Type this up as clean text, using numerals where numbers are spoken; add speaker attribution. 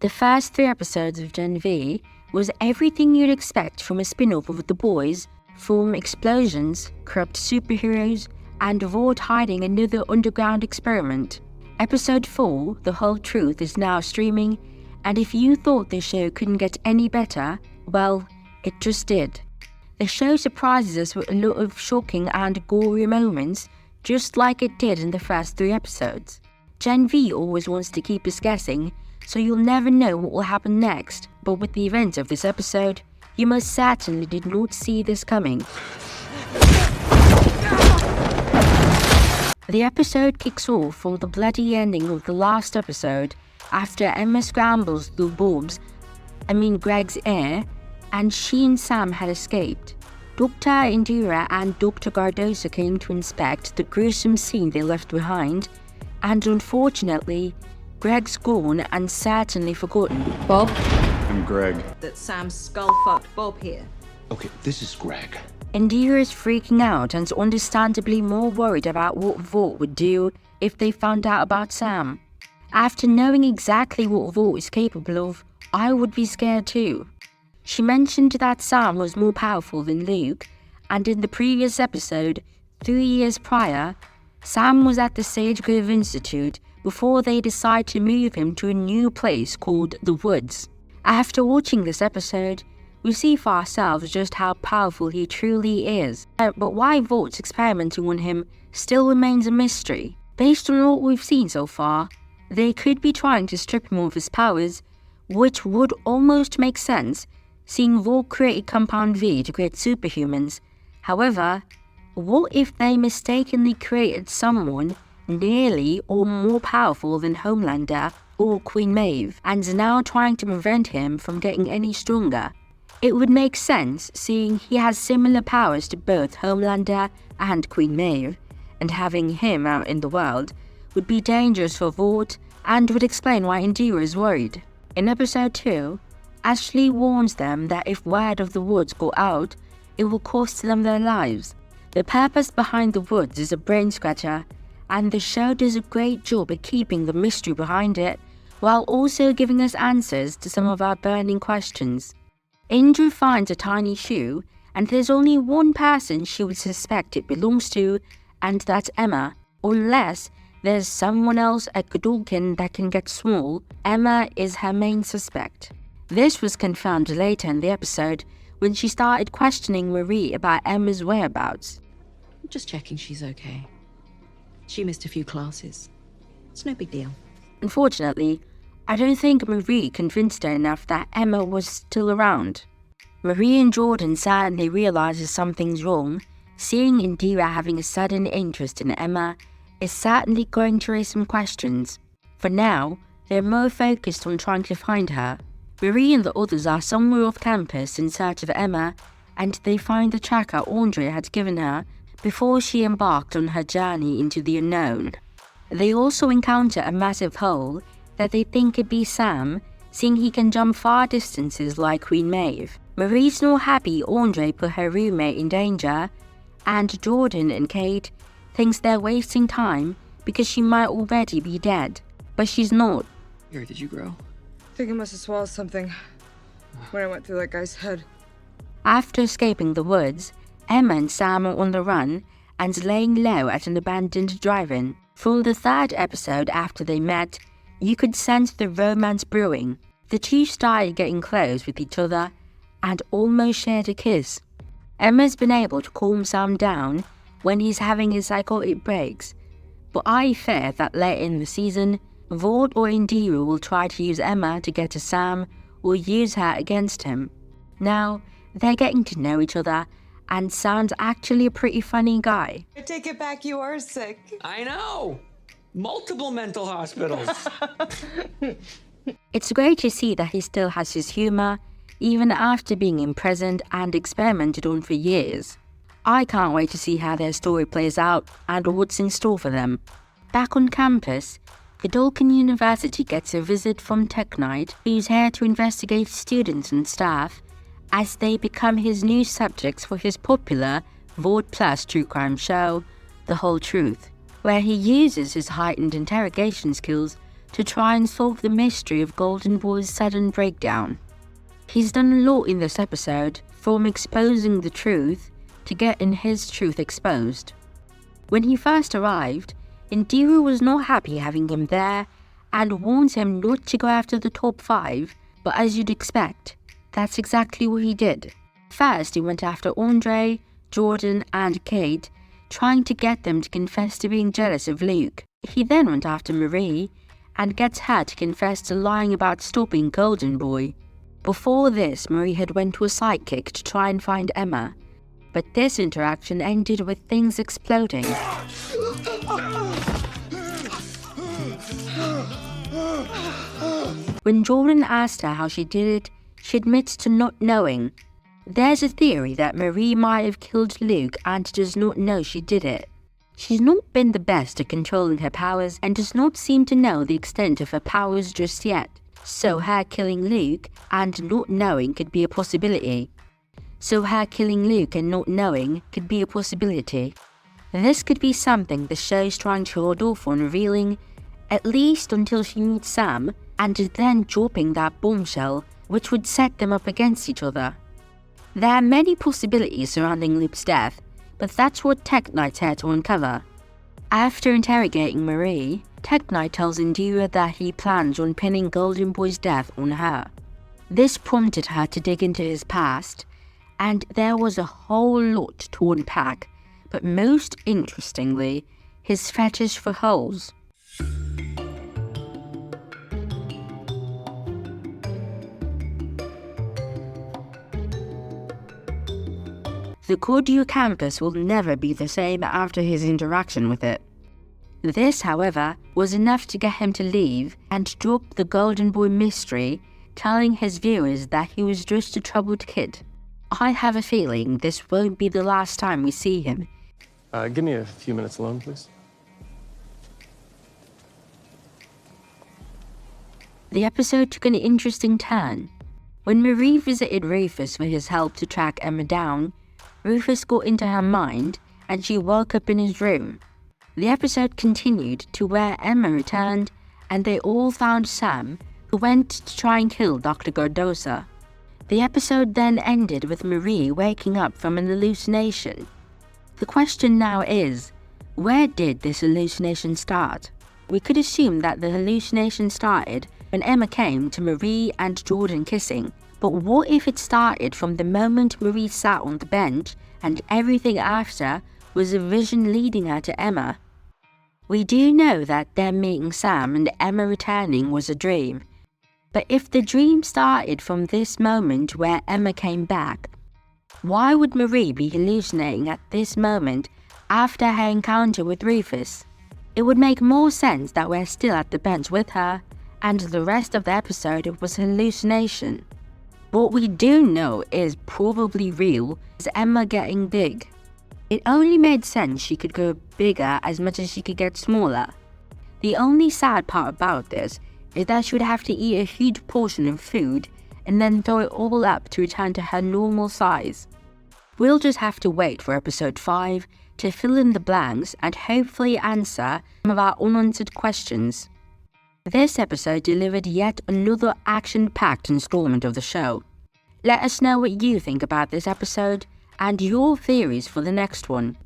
Speaker 1: The first 3 episodes of Gen V was everything you'd expect from a spin-off of The Boys, from explosions, corrupt superheroes, and Vought hiding another underground experiment. Episode 4, The Whole Truth, is now streaming, and if you thought the show couldn't get any better, well, it just did. The show surprises us with a lot of shocking and gory moments, just like it did in the first 3 episodes. Gen V always wants to keep us guessing, so you'll never know what will happen next, but with the events of this episode, you most certainly did not see this coming. The episode kicks off from the bloody ending of the last episode after Emma scrambles through Greg's ear, and she and Sam had escaped. Dr. Indira and Dr. Gardosa came to inspect the gruesome scene they left behind, and unfortunately, Greg's gone and certainly forgotten.
Speaker 2: Bob?
Speaker 3: I'm Greg.
Speaker 2: That Sam's skull fucked Bob here.
Speaker 3: Okay, this is Greg.
Speaker 1: Indira is freaking out and understandably more worried about what Vought would do if they found out about Sam. After knowing exactly what Vought is capable of, I would be scared too. She mentioned that Sam was more powerful than Luke, and in the previous episode, 3 years prior, Sam was at the Sage Grove Institute before they decide to move him to a new place called The Woods. After watching this episode, we see for ourselves just how powerful he truly is, but why Vaught's experimenting on him still remains a mystery. Based on what we've seen so far, they could be trying to strip him of his powers, which would almost make sense, seeing Vought create Compound V to create superhumans. However, what if they mistakenly created someone nearly or more powerful than Homelander or Queen Maeve, and now trying to prevent him from getting any stronger? It would make sense, seeing he has similar powers to both Homelander and Queen Maeve, and having him out in the world would be dangerous for Vought and would explain why Indira is worried. In episode 2, Ashley warns them that if word of the Woods got out, it will cost them their lives. The purpose behind the Woods is a brain scratcher, and the show does a great job at keeping the mystery behind it, while also giving us answers to some of our burning questions. Indra finds a tiny shoe, and there's only one person she would suspect it belongs to, and that's Emma. Unless there's someone else at Godolkin that can get small, Emma is her main suspect. This was confirmed later in the episode when she started questioning Marie about Emma's whereabouts.
Speaker 2: I'm just checking she's okay. She missed a few classes. It's no big deal.
Speaker 1: Unfortunately, I don't think Marie convinced her enough that Emma was still around. Marie and Jordan certainly realizes something's wrong. Seeing Indira having a sudden interest in Emma is certainly going to raise some questions. For now, they're more focused on trying to find her. Marie and the others are somewhere off campus in search of Emma, and they find the tracker Andre had given her before she embarked on her journey into the unknown. They also encounter a massive hole that they think could be Sam, seeing he can jump far distances like Queen Maeve. Marie's not happy Andre put her roommate in danger, and Jordan and Kate thinks they're wasting time because she might already be dead, but she's not.
Speaker 4: Here, did you grow?
Speaker 5: I think I must have swallowed something when I went through that guy's head.
Speaker 1: After escaping the woods, Emma and Sam are on the run and laying low at an abandoned drive-in. From the 3rd episode after they met, you could sense the romance brewing. The two started getting close with each other and almost shared a kiss. Emma's been able to calm Sam down when he's having his psychotic breaks, but I fear that later in the season, Vought or Indira will try to use Emma to get to Sam or use her against him. Now, they're getting to know each other, and Sam's actually a pretty funny guy.
Speaker 5: I take it back, you are sick.
Speaker 4: I know! Multiple mental hospitals.
Speaker 1: It's great to see that he still has his humor, even after being imprisoned and experimented on for years. I can't wait to see how their story plays out and what's in store for them. Back on campus, Godolkin University gets a visit from Tech Knight, who's here to investigate students and staff as they become his new subjects for his popular Vought Plus true crime show, The Whole Truth, where he uses his heightened interrogation skills to try and solve the mystery of Golden Boy's sudden breakdown. He's done a lot in this episode, from exposing the truth to getting his truth exposed. When he first arrived, Indira was not happy having him there and warns him not to go after the top 5, but as you'd expect, that's exactly what he did. First, he went after Andre, Jordan and Kate, trying to get them to confess to being jealous of Luke. He then went after Marie and gets her to confess to lying about stopping Golden Boy. Before this, Marie had went to a sidekick to try and find Emma, but this interaction ended with things exploding. When Jordan asked her how she did it, she admits to not knowing. There's a theory that Marie might have killed Luke and does not know she did it. She's not been the best at controlling her powers and does not seem to know the extent of her powers just yet, so her killing Luke and not knowing could be a possibility. This could be something the show's trying to hold off on revealing, at least until she meets Sam, and then dropping that bombshell, which would set them up against each other. There are many possibilities surrounding Luke's death, but that's what Tech Knight's here to uncover. After interrogating Marie, Tech Knight tells Indira that he plans on pinning Golden Boy's death on her. This prompted her to dig into his past, and there was a whole lot to unpack, but most interestingly, his fetish for holes. The Cordio campus will never be the same after his interaction with it. This, however, was enough to get him to leave and drop the Golden Boy mystery, telling his viewers that he was just a troubled kid. I have a feeling this won't be the last time we see him.
Speaker 6: Give me a few minutes alone, please.
Speaker 1: The episode took an interesting turn. When Marie visited Rufus for his help to track Emma down, Rufus got into her mind and she woke up in his room. The episode continued to where Emma returned and they all found Sam, who went to try and kill Dr. Gordosa. The episode then ended with Marie waking up from an hallucination. The question now is, where did this hallucination start? We could assume that the hallucination started when Emma came to Marie and Jordan kissing, but what if it started from the moment Marie sat on the bench and everything after was a vision leading her to Emma? We do know that them meeting Sam and Emma returning was a dream, but if the dream started from this moment where Emma came back, why would Marie be hallucinating at this moment after her encounter with Rufus? It would make more sense that we're still at the bench with her, and the rest of the episode was hallucination. What we do know is probably real is Emma getting big. It only made sense she could go bigger as much as she could get smaller. The only sad part about this is that she would have to eat a huge portion of food and then throw it all up to return to her normal size. We'll just have to wait for episode 5 to fill in the blanks and hopefully answer some of our unanswered questions. This episode delivered yet another action-packed installment of the show. Let us know what you think about this episode and your theories for the next one.